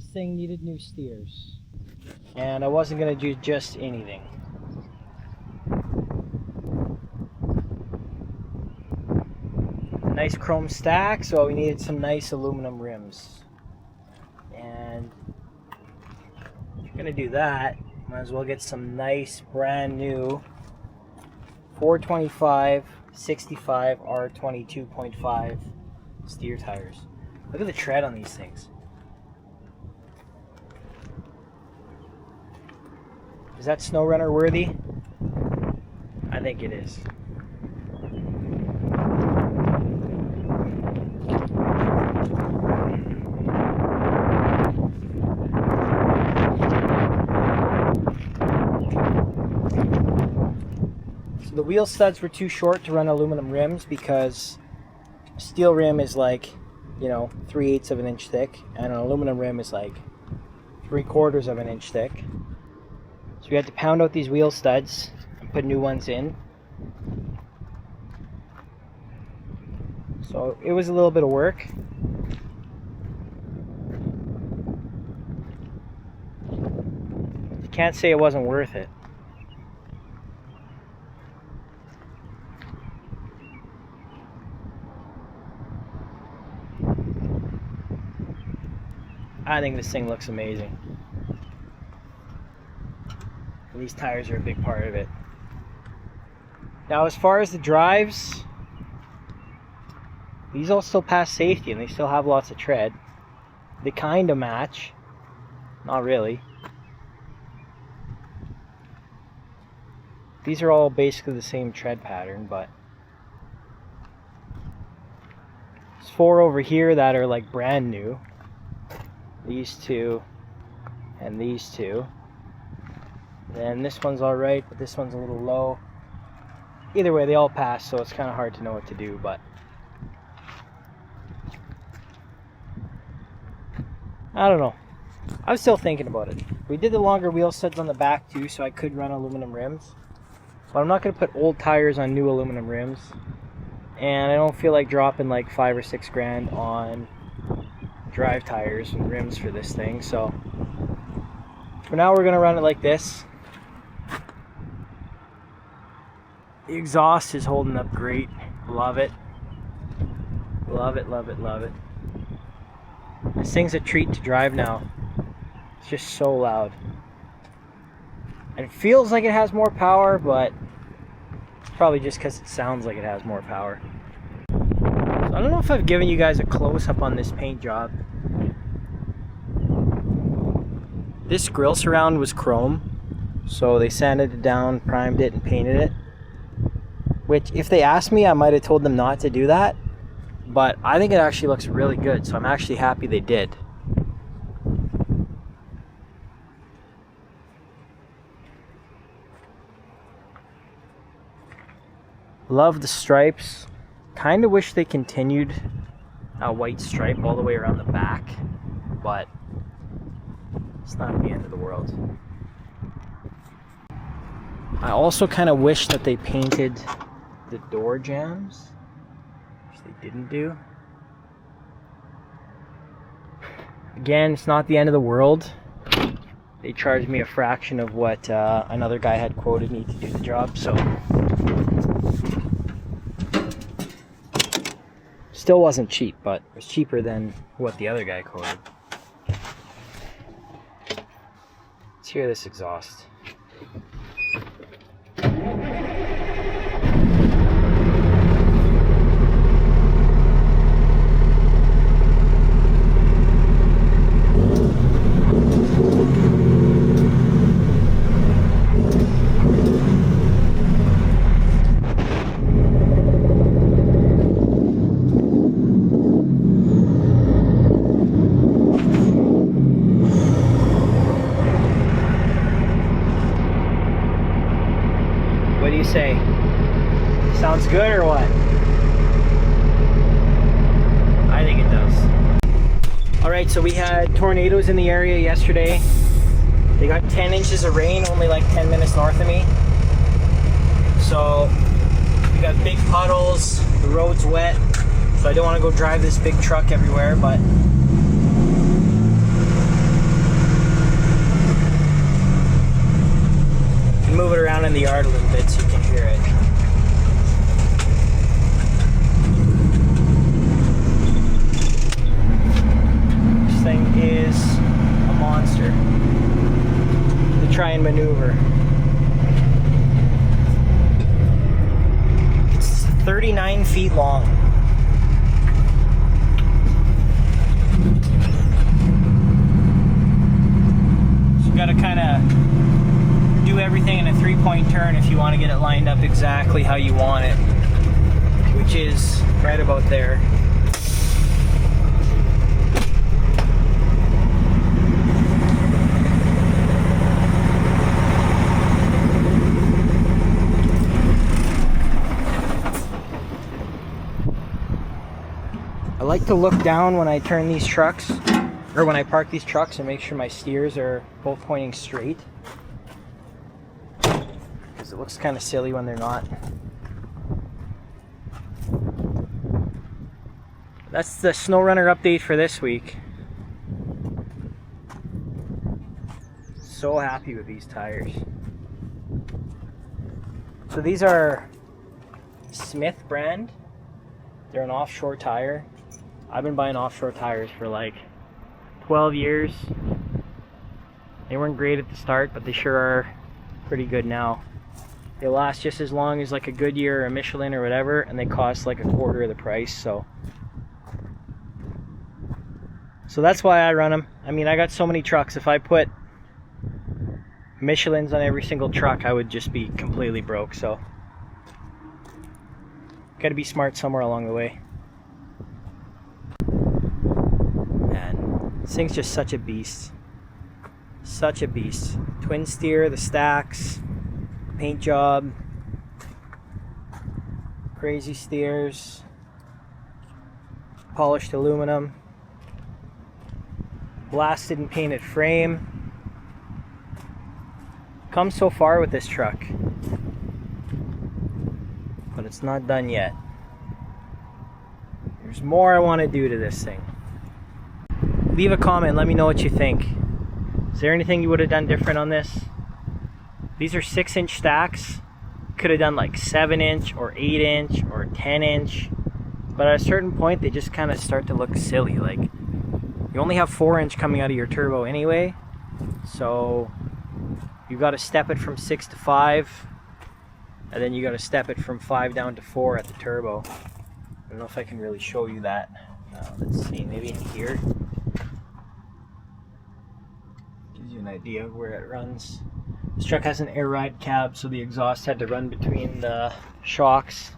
this thing needed new steers. And I wasn't going to do just anything. Nice chrome stack, so we needed some nice aluminum rims. And if you're going to do that, might as well get some nice brand new 425 65 R22.5 steer tires. Look at the tread on these things. Is that snow runner worthy? I think it is. So the wheel studs were too short to run aluminum rims because a steel rim is like, 3/8 of an inch thick, and an aluminum rim is like 3/4 of an inch thick. So we had to pound out these wheel studs and put new ones in. So it was a little bit of work. You can't say it wasn't worth it. I think this thing looks amazing. And these tires are a big part of it. Now, as far as the drives, these all still pass safety and they still have lots of tread. They kind of match. Not really. These are all basically the same tread pattern, but there's 4 over here that are like brand new. These 2 and these 2. Then this one's alright, but this one's a little low. Either way, they all pass, so it's kind of hard to know what to do, but I don't know. I was still thinking about it. We did the longer wheel studs on the back too, so I could run aluminum rims. But I'm not going to put old tires on new aluminum rims. And I don't feel like dropping like 5 or 6 grand on drive tires and rims for this thing, so for now we're going to run it like this. The exhaust is holding up great. Love it. Love it, love it, love it. This thing's a treat to drive now. It's just so loud. And it feels like it has more power, but it's probably just because it sounds like it has more power. So I don't know if I've given you guys a close-up on this paint job. This grille surround was chrome, so they sanded it down, primed it, and painted it. Which, if they asked me, I might have told them not to do that. But I think it actually looks really good, so I'm actually happy they did. Love the stripes. Kind of wish they continued a white stripe all the way around the back, but it's not the end of the world. I also kind of wish that they painted the door jambs, which they didn't do. Again, it's not the end of the world. They charged me a fraction of what another guy had quoted me to do the job, so still wasn't cheap, but it was cheaper than what the other guy quoted. Let's hear this exhaust. What do you say? Sounds good or what? I think it does. Alright, so we had tornadoes in the area yesterday. They got 10 inches of rain only like 10 minutes north of me. So we got big puddles, the road's wet, so I don't want to go drive this big truck everywhere, but in the yard a little bit so you can hear it. This thing is a monster to try and maneuver. It's 39 feet long. So you gotta kind of do everything in a 3-point turn if you want to get it lined up exactly how you want it, which is right about there. I like to look down when I turn these trucks, or when I park these trucks, and make sure my steers are both pointing straight. Because it looks kind of silly when they're not. That's the Snow Runner update for this week. So happy with these tires. So these are Smith brand. They're an offshore tire. I've been buying offshore tires for like 12 years. They weren't great at the start, but they sure are pretty good now. They last just as long as like a Goodyear or a Michelin or whatever, and they cost like a quarter of the price. So that's why I run them. I mean, I got so many trucks. If I put Michelins on every single truck, I would just be completely broke. So gotta be smart somewhere along the way. Man, this thing's just such a beast. Such a beast. Twin steer, the stacks, paint job, crazy steers, polished aluminum, blasted and painted frame. Come so far with this truck, but it's not done yet. There's more I want to do to this thing. Leave a comment, let me know what you think. Is there anything you would have done different on this? These are 6-inch stacks. Could have done like 7-inch or 8-inch or 10-inch, but at a certain point they just kind of start to look silly. Like, you only have 4-inch coming out of your turbo anyway, so you got to step it from 6 to 5, and then you got to step it from 5 down to 4 at the turbo. I don't know if I can really show you that. Let's see, maybe in here. Gives you an idea of where it runs. This truck has an air ride cab, so the exhaust had to run between the shocks.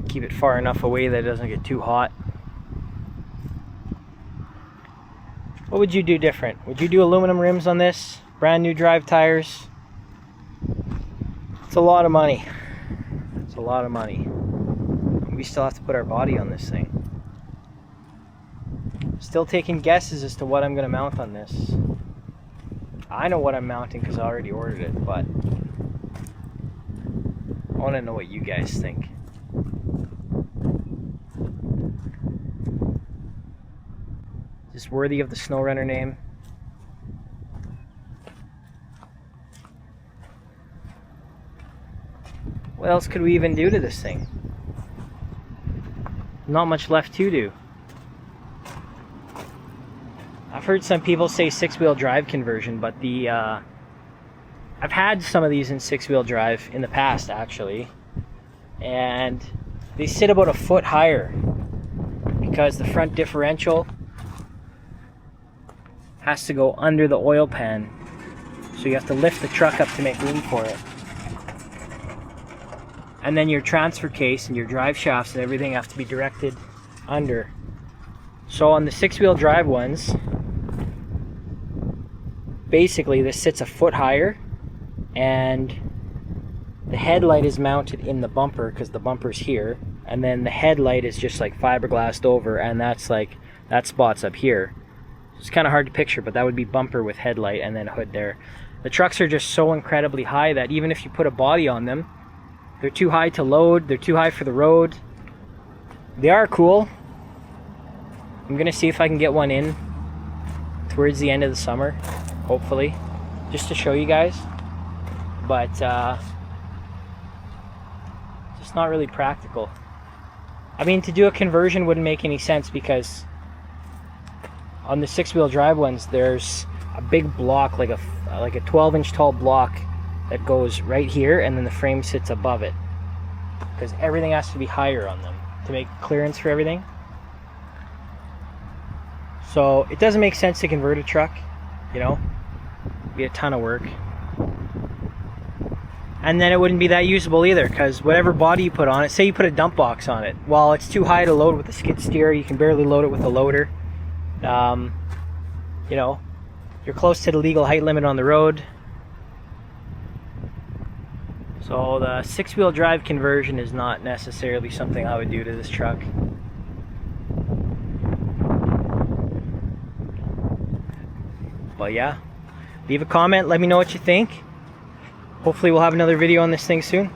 Keep it far enough away that it doesn't get too hot. What would you do different? Would you do aluminum rims on this? Brand new drive tires? It's a lot of money. It's a lot of money. We still have to put our body on this thing. Still taking guesses as to what I'm going to mount on this. I know what I'm mounting because I already ordered it, but I want to know what you guys think. Is this worthy of the Snow Runner name? What else could we even do to this thing? Not much left to do. I've heard some people say 6-wheel drive conversion, but I've had some of these in 6-wheel drive in the past actually, and they sit about a foot higher because the front differential has to go under the oil pan, so you have to lift the truck up to make room for it. And then your transfer case and your drive shafts and everything have to be directed under. So on the 6-wheel drive ones, basically this sits a foot higher, and the headlight is mounted in the bumper because the bumper's here, and then the headlight is just like fiberglassed over, and that's like, that spot's up here. It's kind of hard to picture, but that would be bumper with headlight and then hood there. The trucks are just so incredibly high that even if you put a body on them, they're too high to load, they're too high for the road. They are cool. I'm gonna see if I can get one in towards the end of the summer, hopefully, just to show you guys. but just not really practical. I mean, to do a conversion wouldn't make any sense because on the 6-wheel drive ones, there's a big block, like a 12-inch tall block that goes right here, and then the frame sits above it because everything has to be higher on them to make clearance for everything. So it doesn't make sense to convert a truck, you know. It'd be a ton of work. And then it wouldn't be that usable either, because whatever body you put on it, say you put a dump box on it, well, it's too high to load with a skid steer. You can barely load it with a loader. You know, you're close to the legal height limit on the road. So the 6-wheel drive conversion is not necessarily something I would do to this truck. But yeah, leave a comment, let me know what you think. Hopefully we'll have another video on this thing soon.